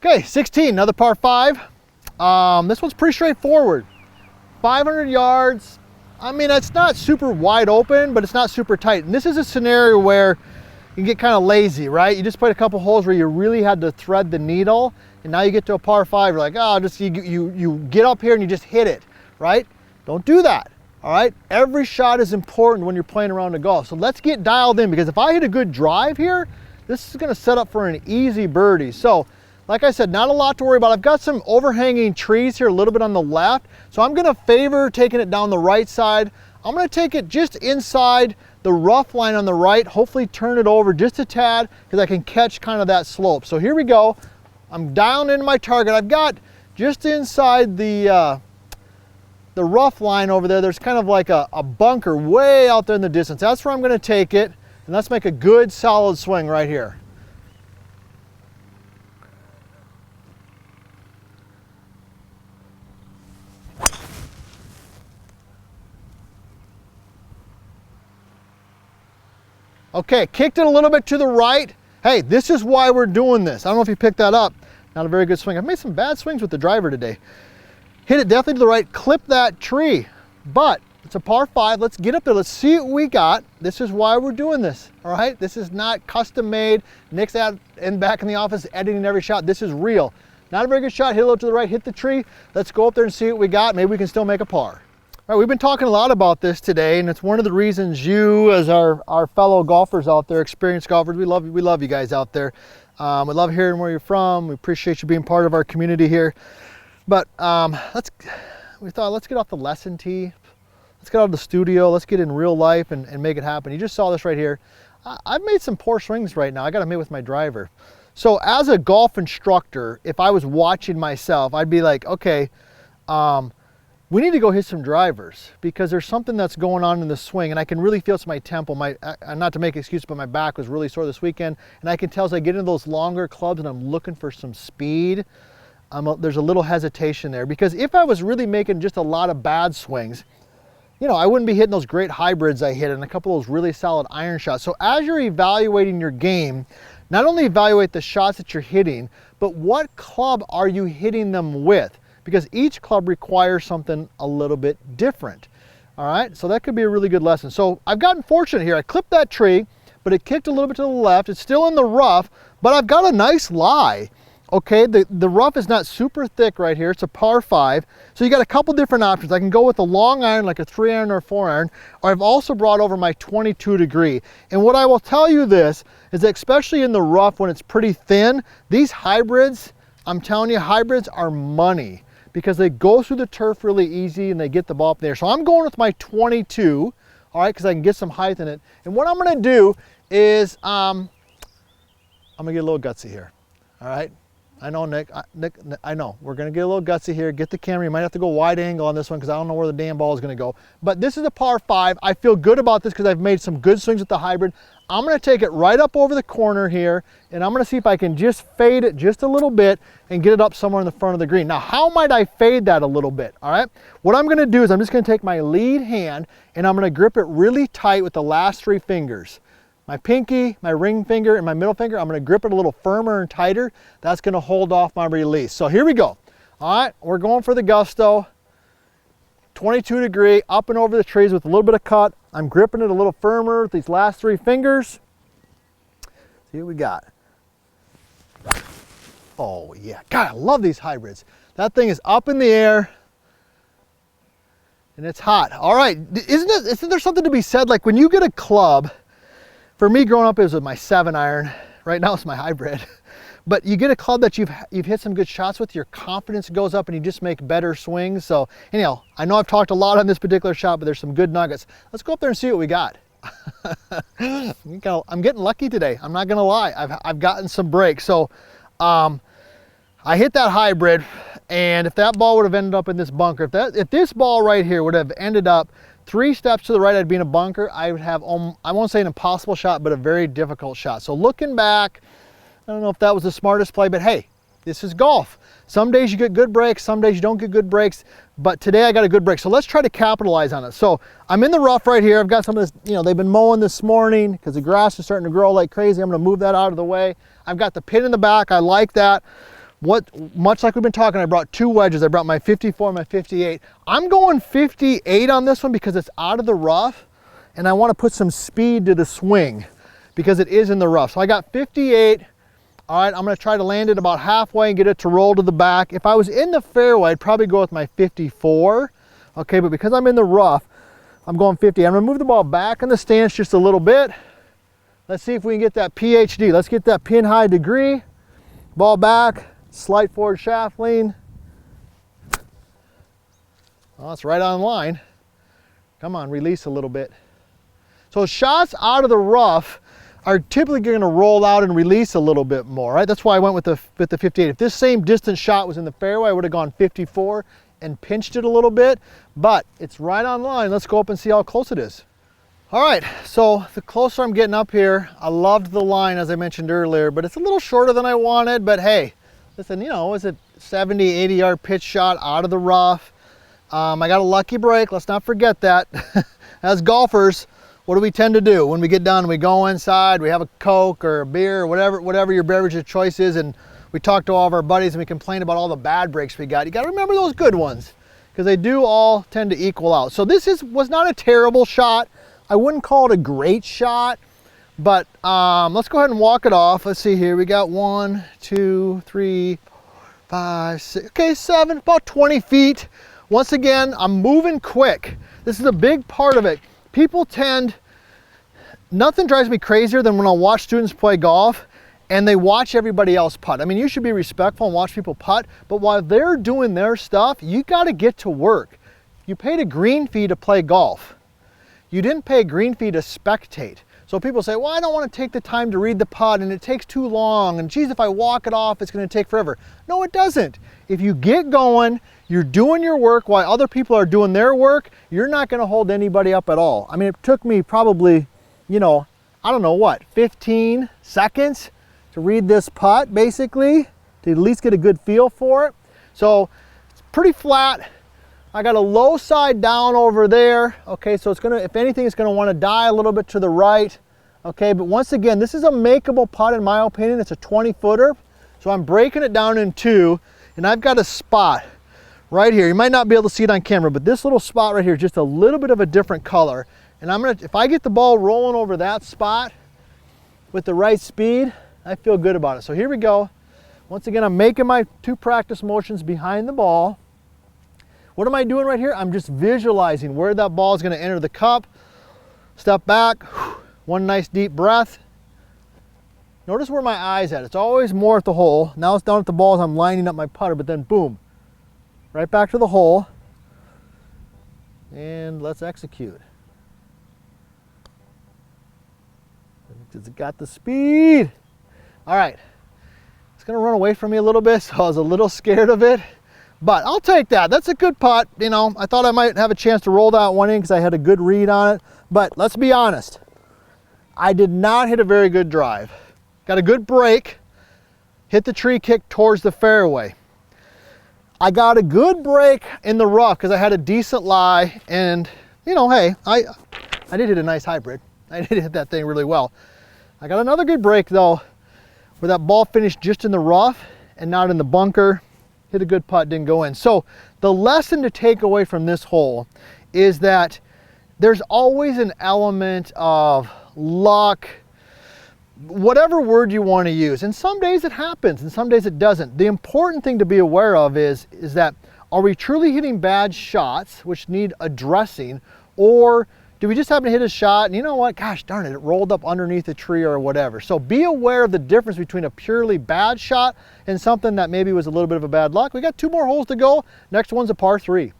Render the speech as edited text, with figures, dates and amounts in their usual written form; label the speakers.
Speaker 1: Okay, 16, another par 5. This one's pretty straightforward. 500 yards. I mean, it's not super wide open, but it's not super tight. And this is a scenario where you can get kind of lazy, right? You just played a couple holes where you really had to thread the needle, and now you get to a par 5, you're like, oh, just you get up here and you just hit it, right? Don't do that, all right? Every shot is important when you're playing around the golf. So let's get dialed in, because if I hit a good drive here, this is gonna set up for an easy birdie. So, like I said, not a lot to worry about. I've got some overhanging trees here a little bit on the left, so I'm gonna favor taking it down the right side. I'm gonna take it just inside the rough line on the right, hopefully turn it over just a tad, because I can catch kind of that slope. So here we go. I'm dialing into my target. I've got just inside the rough line over there, there's kind of like a bunker way out there in the distance. That's where I'm gonna take it, and let's make a good solid swing right here. Okay, kicked it a little bit to the right. Hey, this is why we're doing this. I don't know if you picked that up. Not a very good swing. I've made some bad swings with the driver today. Hit it definitely to the right, clip that tree. But it's a par 5. Let's get up there. Let's see what we got. This is why we're doing this, all right? This is not custom made. Nick's out and back in the office editing every shot. This is real. Not a very good shot. Hit a little to the right, hit the tree. Let's go up there and see what we got. Maybe we can still make a par. All right, we've been talking a lot about this today, and it's one of the reasons you, as our fellow golfers out there, experienced golfers, we love you guys out there. We love hearing where you're from. We appreciate you being part of our community here. But we thought, let's get off the lesson tee. Let's get out of the studio. Let's get in real life and make it happen. You just saw this right here. I've made some poor swings right now. I got to meet with my driver. So as a golf instructor, if I was watching myself, I'd be like, okay, we need to go hit some drivers, because there's something that's going on in the swing, and I can really feel it's my temple. Not to make an excuse, but my back was really sore this weekend, and I can tell as I get into those longer clubs and I'm looking for some speed, there's a little hesitation there. Because if I was really making just a lot of bad swings, you know, I wouldn't be hitting those great hybrids I hit and a couple of those really solid iron shots. So as you're evaluating your game, not only evaluate the shots that you're hitting, but what club are you hitting them with? Because each club requires something a little bit different. All right, so that could be a really good lesson. So I've gotten fortunate here. I clipped that tree, but it kicked a little bit to the left. It's still in the rough, but I've got a nice lie. Okay, the rough is not super thick right here. It's a par 5. So you got a couple different options. I can go with a long iron, like a 3-iron or a 4-iron, or I've also brought over my 22 degree. And what I will tell you this is that especially in the rough when it's pretty thin, these hybrids, I'm telling you, hybrids are money, because they go through the turf really easy and they get the ball up there. So I'm going with my 22, all right, because I can get some height in it. And what I'm gonna do is, I'm gonna get a little gutsy here, all right? I know, Nick, I know, we're gonna get a little gutsy here. Get the camera, you might have to go wide angle on this one because I don't know where the damn ball is gonna go. But this is a par 5. I feel good about this because I've made some good swings with the hybrid. I'm gonna take it right up over the corner here, and I'm gonna see if I can just fade it just a little bit and get it up somewhere in the front of the green. Now, how might I fade that a little bit, all right? What I'm gonna do is I'm just gonna take my lead hand and I'm gonna grip it really tight with the last 3 fingers. My pinky, my ring finger, and my middle finger, I'm gonna grip it a little firmer and tighter. That's gonna hold off my release. So here we go. All right, we're going for the gusto. 22 degree, up and over the trees with a little bit of cut. I'm gripping it a little firmer with these last 3 fingers. See what we got. Oh yeah, God, I love these hybrids. That thing is up in the air and it's hot. All right, isn't there something to be said, like when you get a club, for me growing up it was with my 7-iron, right now it's my hybrid, but you get a club that you've hit some good shots with, your confidence goes up and you just make better swings. So anyhow, I know I've talked a lot on this particular shot, but there's some good nuggets. Let's go up there and see what we got. I'm getting lucky today, I'm not gonna lie. I've gotten some breaks. So I hit that hybrid, and if that ball would have ended up in this bunker, if this ball right here would have ended up 3 steps to the right, I'd be in a bunker. I would have, I won't say an impossible shot, but a very difficult shot. So looking back, I don't know if that was the smartest play, but hey, this is golf. Some days you get good breaks, some days you don't get good breaks, but today I got a good break. So let's try to capitalize on it. So I'm in the rough right here. I've got some of this, you know, they've been mowing this morning because the grass is starting to grow like crazy. I'm gonna move that out of the way. I've got the pin in the back, I like that. much like we've been talking, I brought 2 wedges. I brought my 54 and my 58. I'm going 58 on this one because it's out of the rough and I want to put some speed to the swing because it is in the rough. So I got 58. All right, I'm going to try to land it about halfway and get it to roll to the back. If I was in the fairway, I'd probably go with my 54. Okay, but because I'm in the rough, I'm going 50. I'm going to move the ball back in the stance just a little bit. Let's see if we can get that PhD. Let's get that pin high degree. Ball back, slight forward shaft lean. Oh, it's right on line. Come on, release a little bit. So shots out of the rough are typically going to roll out and release a little bit more, right? That's why I went with the 58. If this same distance shot was in the fairway, I would have gone 54 and pinched it a little bit, but it's right on line. Let's go up and see how close it is. All right, so the closer I'm getting up here, I loved the line as I mentioned earlier, but it's a little shorter than I wanted, but hey, listen, you know, it's a 70, 80 yard pitch shot out of the rough. I got a lucky break, let's not forget that. As golfers, what do we tend to do? When we get done, we go inside, we have a Coke or a beer or whatever your beverage of choice is, and we talk to all of our buddies and we complain about all the bad breaks we got. You gotta remember those good ones, because they do all tend to equal out. So this was not a terrible shot. I wouldn't call it a great shot, but let's go ahead and walk it off. Let's see here, we got 1, 2, 3, 5, 6, okay, 7, about 20 feet. Once again, I'm moving quick. This is a big part of it. People nothing drives me crazier than when I watch students play golf and they watch everybody else putt. I mean, you should be respectful and watch people putt, but while they're doing their stuff, you gotta get to work. You paid a green fee to play golf. You didn't pay a green fee to spectate. So people say, well, I don't want to take the time to read the putt and it takes too long, and geez, if I walk it off, it's going to take forever. No, it doesn't. If you get going, you're doing your work while other people are doing their work, you're not going to hold anybody up at all. I mean, it took me probably, you know, I don't know what, 15 seconds to read this putt, basically, to at least get a good feel for it. So it's pretty flat. I got a low side down over there. Okay, so it's gonna, if anything, it's gonna wanna die a little bit to the right. Okay, but once again, this is a makeable putt in my opinion. It's a 20-footer. So I'm breaking it down in 2, and I've got a spot right here. You might not be able to see it on camera, but this little spot right here is just a little bit of a different color. And I'm gonna, if I get the ball rolling over that spot with the right speed, I feel good about it. So here we go. Once again, I'm making my 2 practice motions behind the ball. What am I doing right here? I'm just visualizing where that ball is going to enter the cup. Step back, one nice deep breath. Notice where my eye's at. It's always more at the hole. Now it's down at the ball as I'm lining up my putter, but then boom, right back to the hole. And let's execute. It's got the speed. All right, it's going to run away from me a little bit, so I was a little scared of it. But I'll take that. That's a good putt. You know, I thought I might have a chance to roll that one in because I had a good read on it. But let's be honest, I did not hit a very good drive. Got a good break, hit the tree kick towards the fairway. I got a good break in the rough because I had a decent lie, and you know, hey, I did hit a nice hybrid. I did hit that thing really well. I got another good break though, where that ball finished just in the rough and not in the bunker. Hit a good putt, didn't go in. So the lesson to take away from this hole is that there's always an element of luck, whatever word you want to use. And some days it happens and some days it doesn't. The important thing to be aware of is that, are we truly hitting bad shots which need addressing, or do we just happen to hit a shot and you know what, gosh darn it, it rolled up underneath a tree or whatever. So be aware of the difference between a purely bad shot and something that maybe was a little bit of a bad luck. We got 2 more holes to go. Next one's a par 3.